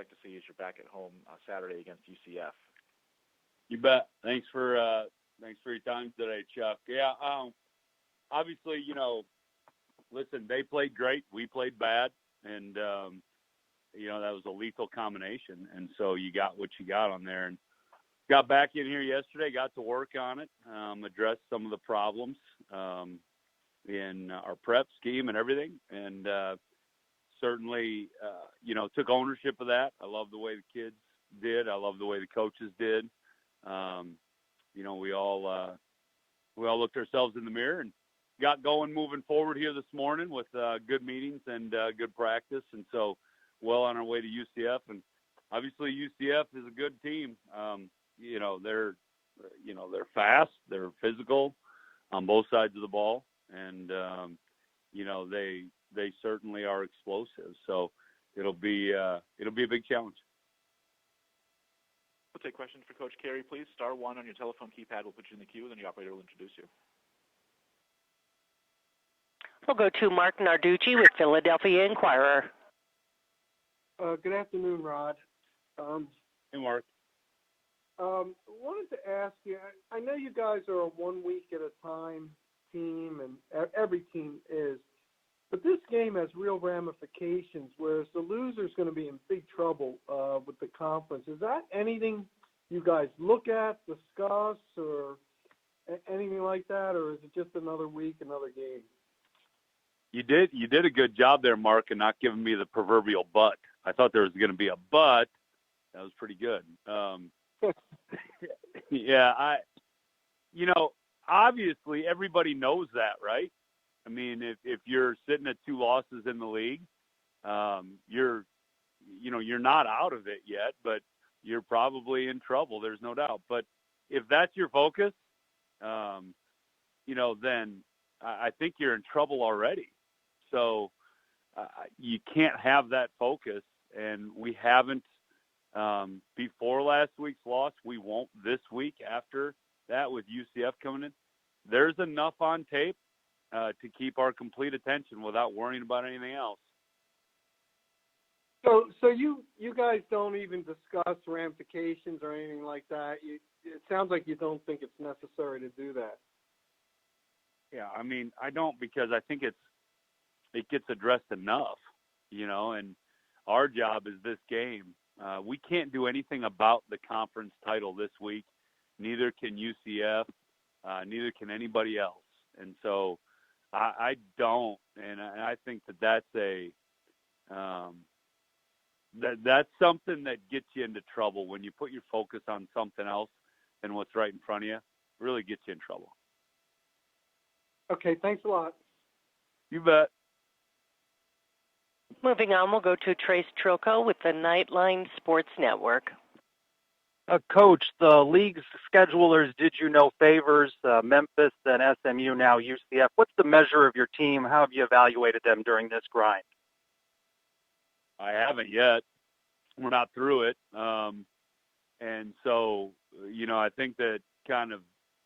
expect to see as you're back at home Saturday against UCF. You bet. Thanks for your time today, Chuck. Yeah, obviously, listen, they played great. We played bad, and that was a lethal combination. And so you got what you got on there. And got back in here yesterday, got to work on it, addressed some of the problems in our prep scheme and everything, and certainly, took ownership of that. I love the way the kids did. I love the way the coaches did. We all looked ourselves in the mirror and got going moving forward here this morning with good meetings and good practice. And so well on our way to UCF. And obviously UCF is a good team. They're fast, they're physical on both sides of the ball. And, they certainly are explosive. So it'll be a big challenge. We'll take questions for Coach Carey, please. Star 1 on your telephone keypad will put you in the queue, and then the operator will introduce you. We'll go to Mark Narducci with Philadelphia Inquirer. Good afternoon, Rod. Hey, Mark. Wanted to ask you, I know you guys are a 1 week at a time team, and every team is, but this game has real ramifications, whereas the loser is going to be in big trouble with the conference. Is that anything you guys look at, discuss, or anything like that, or is it just another week, another game? You did a good job there, Mark, and not giving me the proverbial but. I thought there was going to be a but. That was pretty good. Yeah, obviously everybody knows that, right? I mean, if you're sitting at 2 losses in the league, you're not out of it yet, but you're probably in trouble. There's no doubt. But if that's your focus, then I think you're in trouble already. So you can't have that focus, and we haven't before last week's loss. We won't this week after that with UCF coming in. There's enough on tape to keep our complete attention without worrying about anything else. So you guys don't even discuss ramifications or anything like that. It sounds like you don't think it's necessary to do that. Yeah, I mean, I don't, because I think it gets addressed enough, and our job is this game. We can't do anything about the conference title this week. Neither can UCF. Neither can anybody else. And so I don't, and I think that's that's something that gets you into trouble when you put your focus on something else than what's right in front of you. It really gets you in trouble. Okay, thanks a lot. You bet. Moving on, we'll go to Trace Trilco with the Nightline Sports Network. Coach, the league's schedulers did you no favors, Memphis, then SMU, now UCF. What's the measure of your team? How have you evaluated them during this grind? I haven't yet. We're not through it. And so, I think that kind of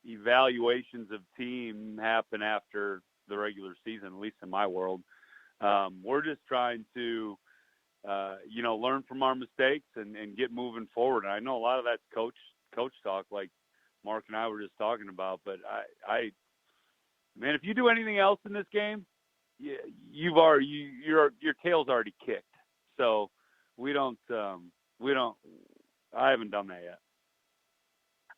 evaluations of team happen after the regular season, at least in my world. We're just trying to, learn from our mistakes and get moving forward. And I know a lot of that's coach talk, like Mark and I were just talking about. But man, if you do anything else in this game, your tail's already kicked. So I haven't done that yet.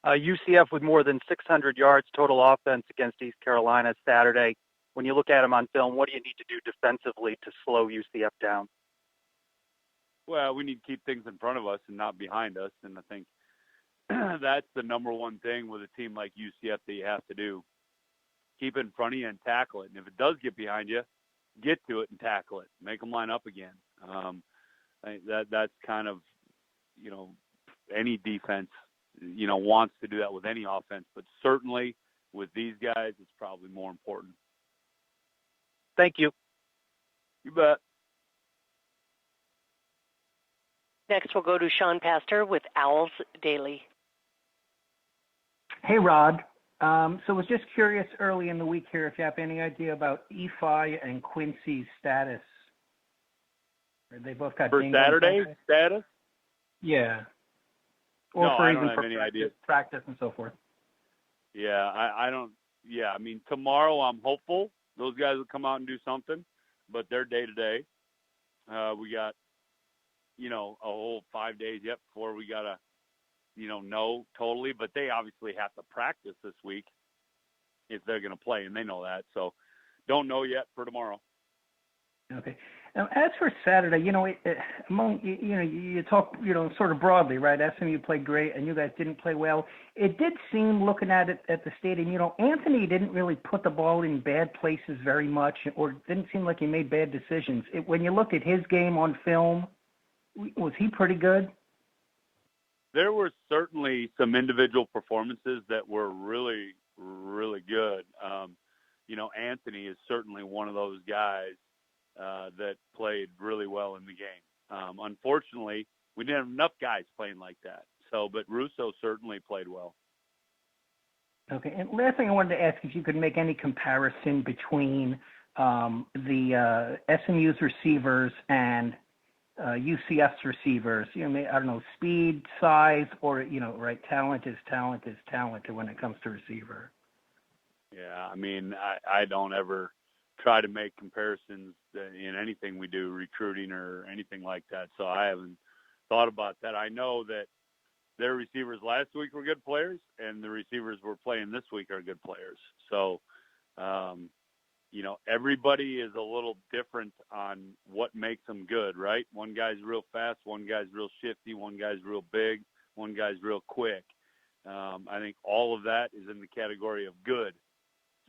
UCF with more than 600 yards total offense against East Carolina Saturday. When you look at them on film, what do you need to do defensively to slow UCF down? Well, we need to keep things in front of us and not behind us. And I think that's the number one thing with a team like UCF that you have to do. Keep it in front of you and tackle it. And if it does get behind you, get to it and tackle it. Make them line up again. That's kind of, any defense, wants to do that with any offense. But certainly with these guys, it's probably more important. Thank you. You bet. Next, we'll go to Sean Pastor with Owls Daily. Hey, Rod. So I was just curious early in the week here if you have any idea about Efi and Quincy's status. They both got for Saturday's status? Yeah. Or No, for I even don't have for any idea. practice and so forth. Yeah, I don't. Yeah, I mean, tomorrow I'm hopeful those guys will come out and do something, but they're day to day. We got, a whole 5 days yet before we gotta, know totally. But they obviously have to practice this week if they're going to play, and they know that. So, don't know yet for tomorrow. Okay. Now, as for Saturday, among you talk, sort of broadly, right? SMU played great, and you guys didn't play well. It did seem, looking at it at the stadium, Anthony didn't really put the ball in bad places very much, or didn't seem like he made bad decisions. When you look at his game on film, was he pretty good? There were certainly some individual performances that were really, really good. Anthony is certainly one of those guys that played really well in the game. Unfortunately, we didn't have enough guys playing like that. But Russo certainly played well. Okay, and last thing I wanted to ask, if you could make any comparison between the SMU's receivers and UCF's receivers. I don't know, speed, size, or right? Talent is talent when it comes to receiver. Yeah, I mean, I don't ever try to make comparisons in anything we do, recruiting or anything like that. So I haven't thought about that. I know that their receivers last week were good players, and the receivers we're playing this week are good players. So, everybody is a little different on what makes them good, right? One guy's real fast, one guy's real shifty, one guy's real big, one guy's real quick. I think all of that is in the category of good.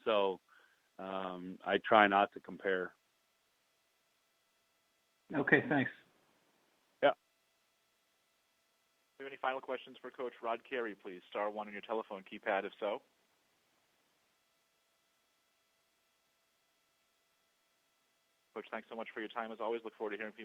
So I try not to compare. Okay, thanks. Yeah. Do you have any final questions for Coach Rod Carey, please? Star 1 on your telephone keypad, if so. Coach, thanks so much for your time. As always, look forward to hearing from you.